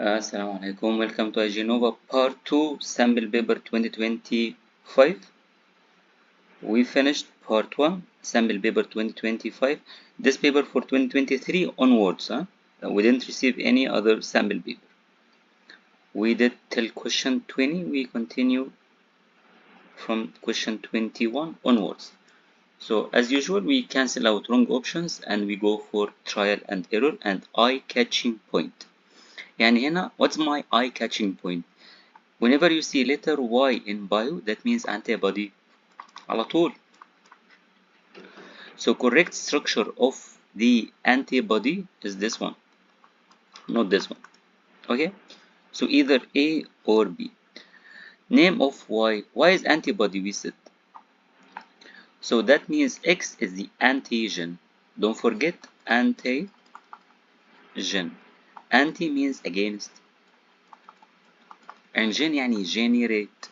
Assalamu alaikum. Welcome to Genova Part 2 Sample Paper 2025. We finished Part 1 Sample Paper 2025. This paper for 2023 onwards. We didn't receive any other sample paper. We did till question 20. We continue from question 21 onwards. So as usual, we cancel out wrong options and we go for trial and error and eye-catching point. يعني هنا what's my eye-catching point? Whenever you see letter Y in bio, that means antibody على طول. So correct structure of the antibody is this one, not this one. Okay? So either A or B. Name of Y. Y is antibody, we said. So that means X is the antigen. Don't forget antigen. Anti means against. And gen يعني generate.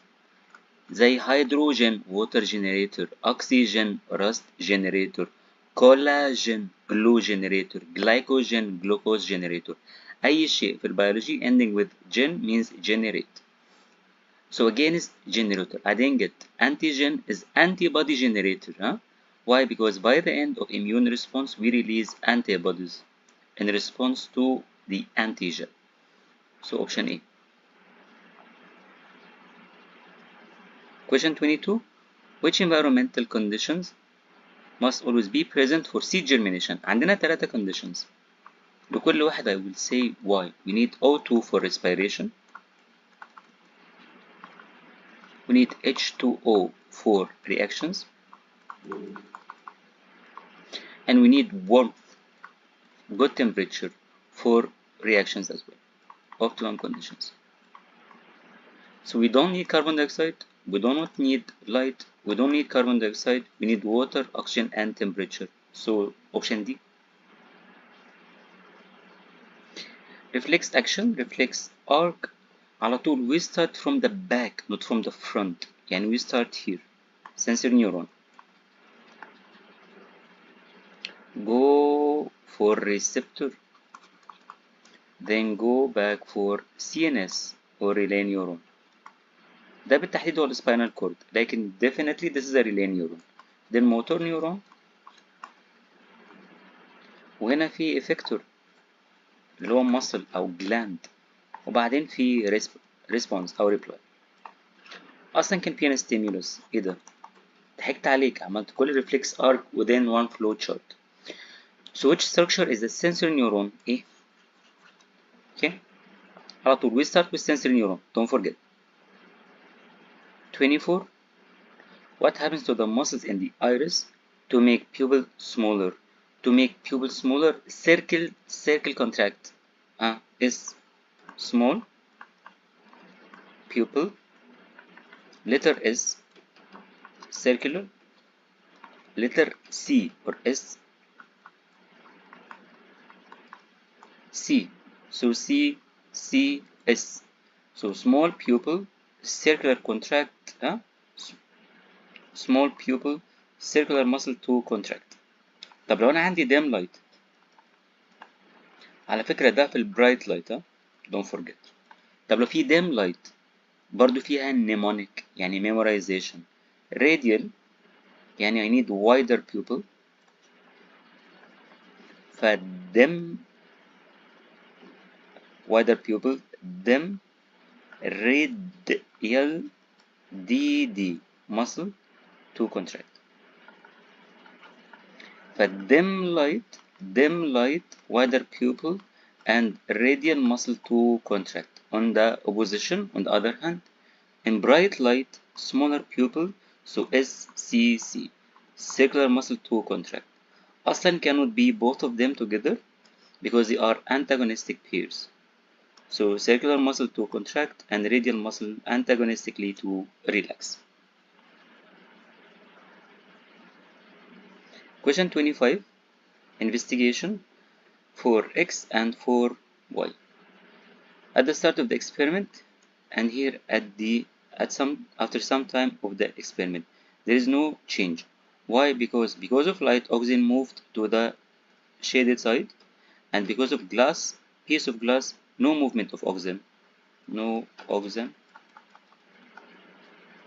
زي hydrogen water generator, oxygen rust generator, collagen glue generator, glycogen glucose generator. أي شيء في البيولوجي ending with gen means generate. So against generator. I didn't get antigen is antibody generator. Why? Because by the end of immune response we release antibodies in response to the antigen. So option A. Question 22. Which environmental conditions must always be present for seed germination? عندنا 3 conditions. لكل واحد I will say why. We need O2 for respiration. We need H2O for reactions. And we need warmth, good temperature for reactions as well. Optimum conditions. So we don't need carbon dioxide. We do not need light. We don't need carbon dioxide. We need water, oxygen, and temperature. So option D. Reflex action, reflex arc. على طول we start from the back, not from the front. يعني we start here. Sensory neuron. Go for receptor. Then go back for CNS or relay neuron. ده بالتحديد هو السباينال كورد، لكن definitely this is a relay neuron. then motor neuron، وهنا في effector اللي هو muscle أو gland، وبعدين في response أو reply. أصلا كان في stimulus. إيه ده؟ ضحكت عليك، عملت كل reflex arc within one flow chart. So which structure is the sensory neuron? إيه؟ okay. على طول we start with sensory neuron. Don't forget. 24. What happens to the muscles in the iris to make pupil smaller? To make pupil smaller, circle contract. Is small pupil. Letter S, circular. Letter C or S, C. So C, C, S. So small pupil, circular contract. Small pupil, circular muscle to contract. طب لو أنا عندي dim light، على فكرة ده في البرايت لايت. don't forget. طب لو في dim light برضو فيها mnemonic يعني memorization. radial يعني I need wider pupil، dim wider pupil dim radial DD muscle to contract. dim light wider pupil and radial muscle to contract. On the opposition, on the other hand, in bright light, smaller pupil, so SCC, circular muscle to contract. أصلا cannot be both of them together because they are antagonistic pairs. So circular muscle to contract and radial muscle antagonistically to relax. Question 25. Investigation for X and for Y. At the start of the experiment and here after some time of the experiment, there is no change. Why? Because of light, oxygen moved to the shaded side, and because of piece of glass no movement of oxygen. No oxygen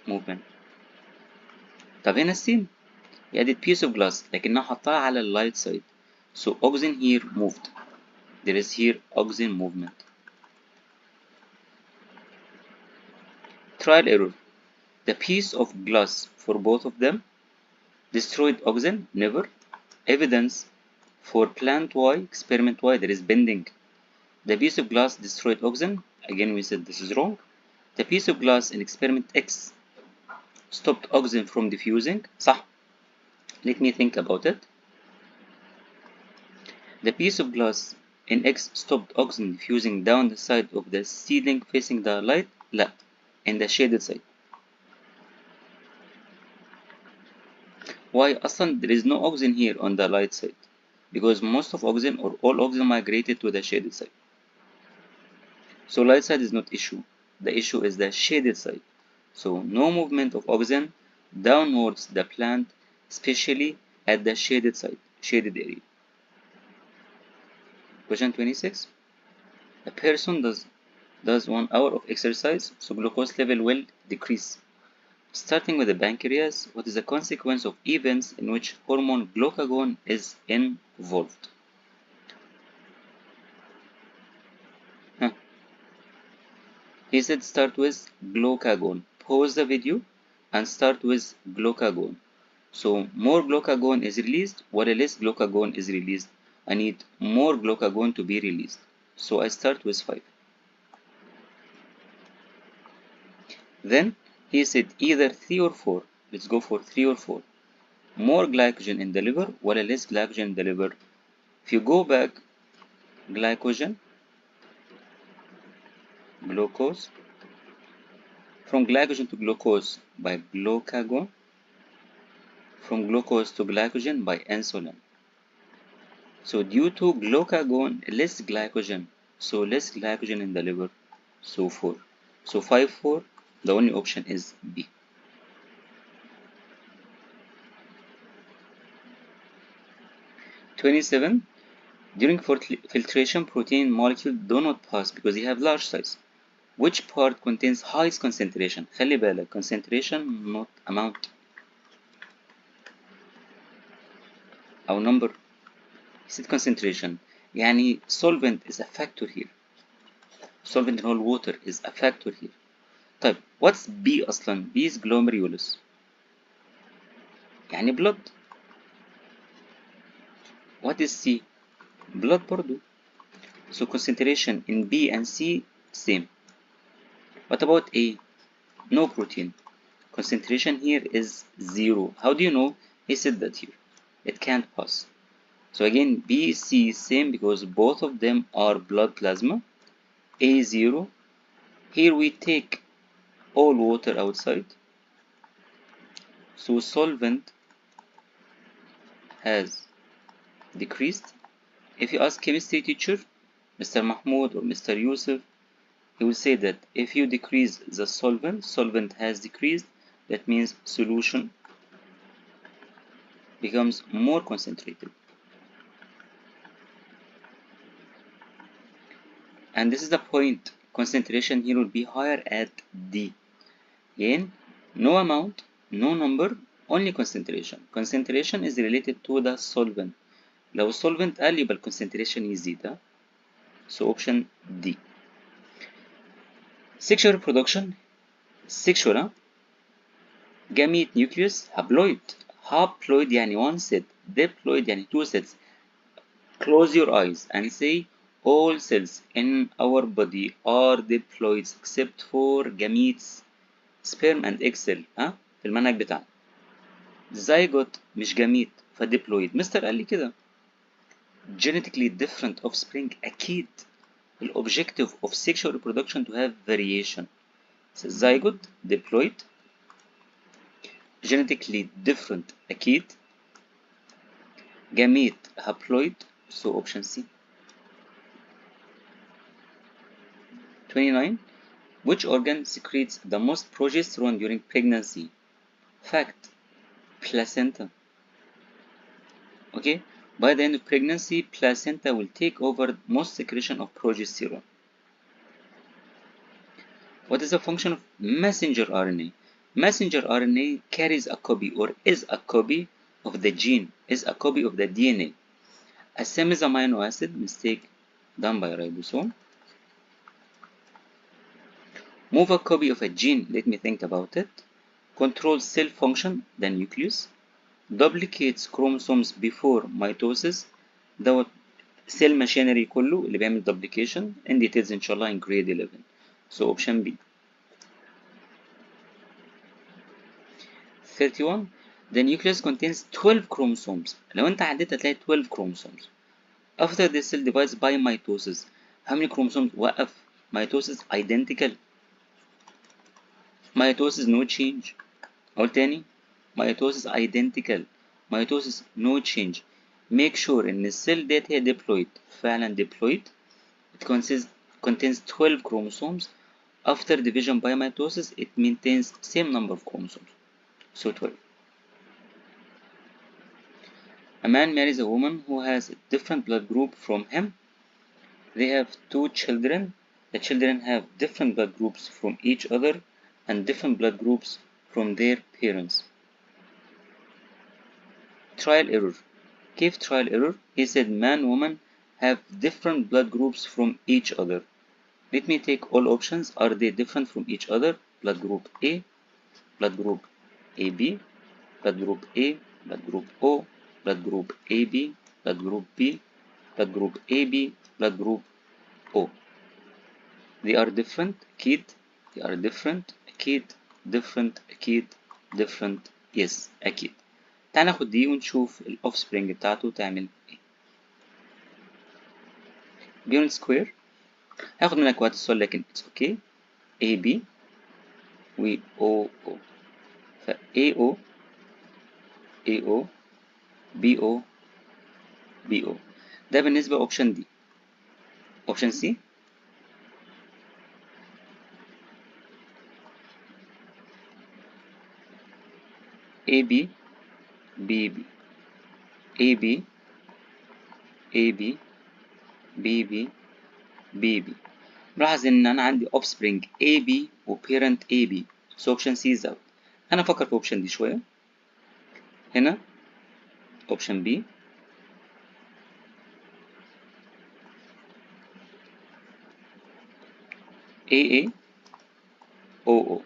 movement. طب هنا السين هي دي piece of glass لكنها حطها على اللايت سايد. So oxygen here moved. There is here oxygen movement. Trial error. The piece of glass for both of them destroyed oxygen? Never. Evidence for plant Y, experiment Y, there is bending. The piece of glass destroyed oxygen? Again we said this is wrong. The piece of glass in experiment X stopped oxygen from diffusing. صح. Let me think about it. The piece of glass in X stopped oxygen diffusing down the side of the seedling facing the light. لا. In the shaded side. Why? أصلا there is no oxygen here on the light side. Because most of oxygen or all oxygen migrated to the shaded side. So light side is not issue. The issue is the shaded side. So no movement of oxygen downwards the plant, especially at the shaded side, shaded area. Question 26. A person does 1 hour of exercise, so glucose level will decrease. Starting with the pancreas, what is the consequence of events in which hormone glucagon is involved? He said start with glucagon. Pause the video and start with glucagon. So more glucagon is released, while less glucagon is released. I need more glucagon to be released. So I start with 5. Then he said either 3 or 4. Let's go for 3 or 4. More glycogen in the liver, while less glycogen in the liver. If you go back, glycogen, glucose, from glycogen to glucose by glucagon, from glucose to glycogen by insulin. So due to glucagon, less glycogen, so less glycogen in the liver, so 4. So 5, 4, the only option is B. (27) During filtration, protein molecules do not pass because they have large size. Which part contains highest concentration? خلي بالك concentration not amount أو number. He said concentration يعني solvent is a factor here. Solvent in whole water is a factor here. طيب what's B أصلا؟ B is glomerulus يعني blood. What is C? Blood برضو. So concentration in B and C same. What about A? No protein. Concentration here is 0. How do you know? He said that here. It can't pass. So again B, C same because both of them are blood plasma. A 0. Here we take all water outside. So solvent has decreased. If you ask chemistry teacher, Mr. Mahmoud or Mr. Yusuf, he will say that if you decrease the solvent has decreased. That means solution becomes more concentrated. And this is the point. Concentration here will be higher at D. Again, no amount, no number, only concentration. Concentration is related to the solvent. لو السولفنت قل يبقى الكونسنتريشن يزيد. So option D. Sexual reproduction. Sexual gamete nucleus haploid. Haploid يعني one set. Diploid يعني two sets. Close your eyes and say all cells in our body are diploids except for gametes, sperm and egg cell. في المنهج بتاعنا. zygote مش جاميت فديبلويد. مستر قال لي كده. Genetically different offspring أكيد. The objective of sexual reproduction to have variation. So zygote, diploid, genetically different أكيد. Gamete, haploid, so option C. 29. Which organ secretes the most progesterone during pregnancy? Fact, placenta. Okay, by the end of pregnancy, placenta will take over most secretion of progesterone. is a function of messenger RNA. Messenger RNA carries a copy or is a copy of the gene, is a copy of the DNA. A same is amino acid, mistake done by ribosome. Move a copy of a gene, let me think about it. Controls cell function, the nucleus. Duplicates chromosomes before mitosis. دوت cell machinery كله اللي بيعمل duplication in details إن شاء الله in grade 11. So option B. 31. The nucleus contains 12 chromosomes. لو أنت عديت هتلاقي 12 chromosomes. After the cell divides by mitosis, how many chromosomes وقف؟ mitosis identical. mitosis no change. أقول تاني mitosis identical. mitosis no change. Make sure إن السيل ديت هي diploid. فعلا diploid. It contains 12 chromosomes. After division by mitosis, it maintains same number of chromosomes. So 12. A man marries a woman who has a different blood group from him. They have 2 children. The children have different blood groups from each other and different blood groups from their parents. Trial error. كيف trial error? He said man, woman have different blood groups from each other. Let me take all options. Are they different from each other? Blood group A, blood group AB, blood group A, blood group O, blood group AB, blood group B, blood group AB, blood group O. They are different, أكيد. They are different, أكيد. Different, أكيد. Different, yes, أكيد. تعال ناخد دي ونشوف ال offspring بتاعته تعمل ايه. بيون سكوير هاخد منك وقت السؤال لكن it's okay. AB و OO ف AO AO BO BO ده بالنسبة اوبشن دي. اوبشن سي AB BB AB AB BB BB. ملاحظ ان انا عندي offspring AB و parent AB. so option C is out. انا افكر في option دي شوية. هنا option B AA OO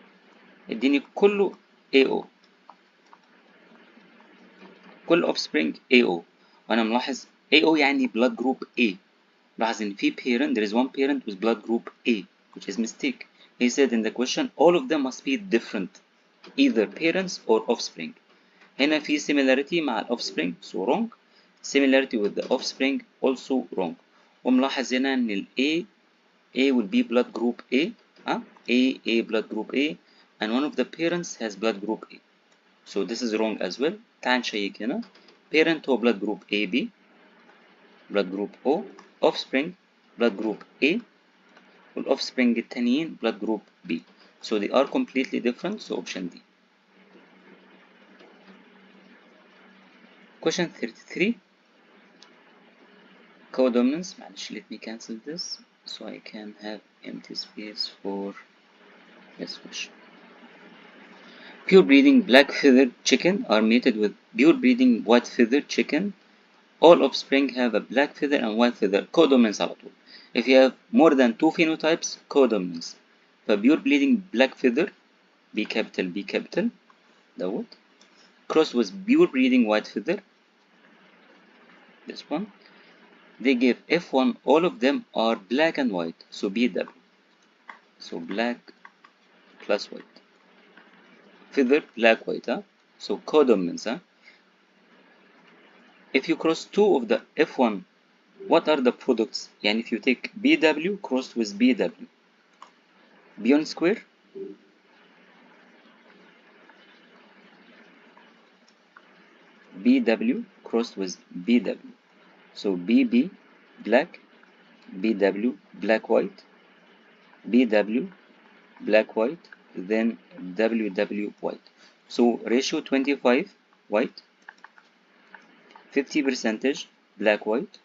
اديني كله AO. كل offspring AO وانا ملاحظ AO يعني blood group A. لاحظ ان في parent, there is one parent with blood group A, which is mistake. He said in the question all of them must be different, either parents or offspring. هنا في similarity مع ال offspring, so wrong. Similarity with the offspring, also wrong. وملاحظ هنا ان ال A will be blood group A, A blood group A, and one of the parents has blood group A. So this is wrong as well. تعال نشيك هنا. Parent هو blood group AB, blood group O, offspring blood group A, والoffspring التانيين blood group B. So they are completely different, so option D. Question 33. Codominance. معلش, let me cancel this so I can have empty space for this question. Pure breeding black feathered chicken are mated with pure breeding white feathered chicken. All offspring have a black feather and white feather. Codominance على طول. If you have more than 2 phenotypes, codominance. فpure breeding black feather B capital دوت cross with pure breeding white feather, this one. They give F1, all of them are black and white, so BW. So black plus white. Feather black white, so codominance. If you cross 2 of the F1, what are the products? يعني if you take BW crossed with BW, Beyond square, BW crossed with BW, so BB black, BW black white, BW black white, then WW white. So ratio 25 white, 50% black white,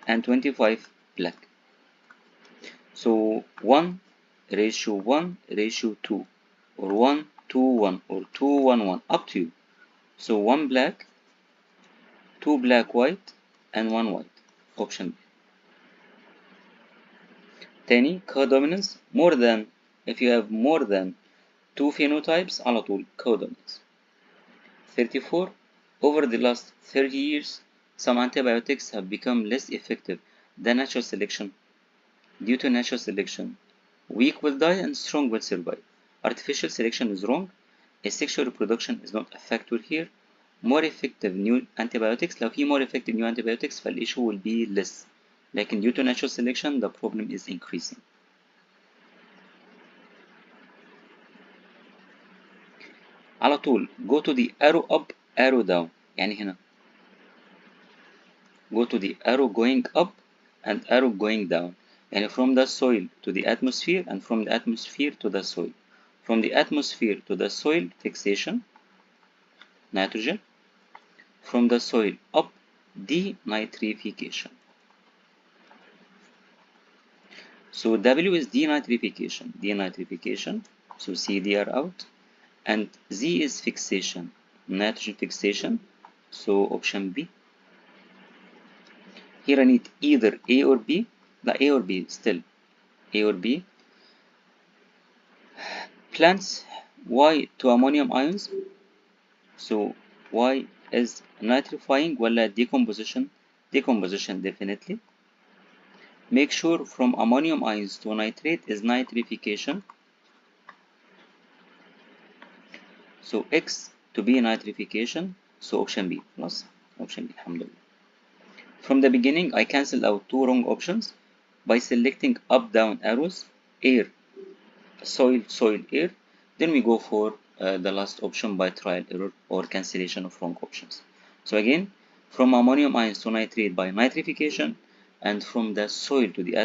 and 25 black. So 1:1:2, or 1:1, or 2:1:1, up to you. So 1 black, 2 black white, and 1 white. Option B. تاني codominance more than, if you have more than 2 phenotypes على طول codominance. 34. Over the last 30 years, some antibiotics have become less effective than natural selection. Due to natural selection, weak will die and strong will survive. Artificial selection is wrong. Asexual reproduction is not a factor here. More effective new antibiotics. لو في more effective new antibiotics فالissue will be less. لكن due to natural selection the problem is increasing. على طول go to the arrow up, arrow down. يعني هنا go to the arrow going up and arrow going down. يعني from the soil to the atmosphere and from the atmosphere to the soil. From the atmosphere to the soil, fixation, nitrogen. From the soil up, denitrification. So W is denitrification. So CDR out. And Z is fixation, nitrogen fixation. So option B. Here I need either A or B. The A or B still. A or B. Plants, Y to ammonium ions. So Y is nitrifying ولا decomposition? Decomposition definitely. Make sure from ammonium ions to nitrate is nitrification. So X to be nitrification. So option B plus option B. Alhamdulillah. From the beginning, I cancelled out 2 wrong options by selecting up-down arrows, air, soil, soil, air. Then we go for the last option by trial error or cancellation of wrong options. So again, from ammonium ions to nitrate by nitrification, and from the soil to the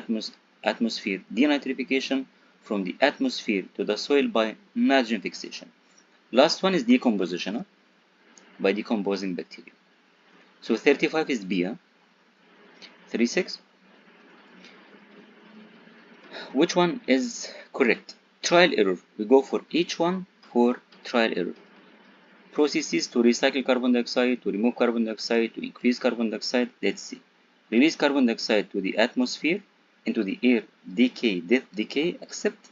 atmosphere denitrification, from the atmosphere to the soil by nitrogen fixation. Last one is decomposition, by decomposing bacteria. So 35 is B. 36. Which one is correct? Trial error. We go for each one for trial error. Processes to recycle carbon dioxide, to remove carbon dioxide, to increase carbon dioxide. Let's see. Release carbon dioxide to the atmosphere, into the air, decay, death, decay, accept.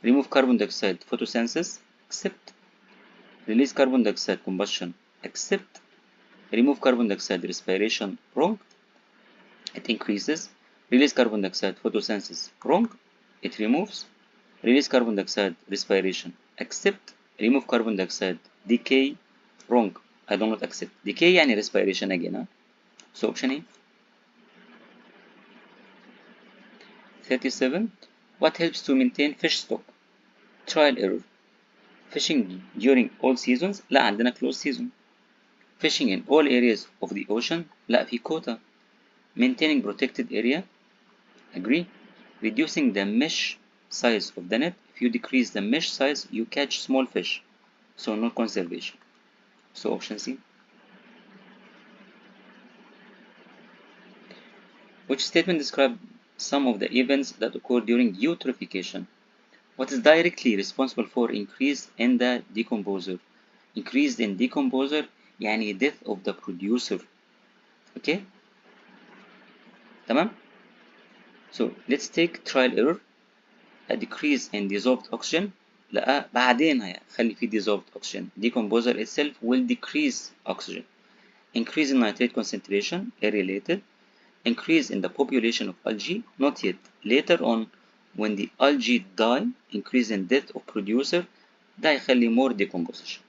Remove carbon dioxide, photosynthesis, accept. Release carbon dioxide, combustion, accept. Remove carbon dioxide, respiration, wrong. It increases. Release carbon dioxide, photosynthesis, wrong. It removes. Release carbon dioxide, respiration, accept. Remove carbon dioxide, decay, wrong. I do not accept. Decay يعني respiration again. So option A. 37. What helps to maintain fish stock? Trial error. Fishing during all seasons. لا عندنا close season. Fishing in all areas of the ocean. لا في quota. Maintaining protected area. Agree. Reducing the mesh size of the net. If you decrease the mesh size, you catch small fish. So no conservation. So option C. Which statement describes some of the events that occur during eutrophication? What is directly responsible for increase in the decomposer? Increase in decomposer يعني death of the producer. Okay? تمام? So let's take trial error. A decrease in dissolved oxygen. لا بعدين هيخلي في dissolved oxygen. Decomposer itself will decrease oxygen. Increase in nitrate concentration, air-related. Increase in the population of algae, not yet. Later on, when the algae die, increase in death of producer, ده يخلي more decomposition.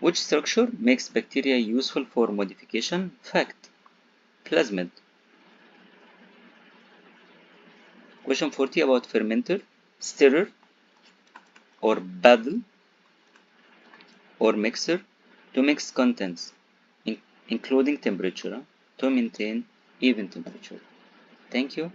Which structure makes bacteria useful for modification? Fact. Plasmid. Question 40 about fermenter, stirrer, or paddle, or mixer to mix contents, including temperature, to maintain even temperature. Thank you.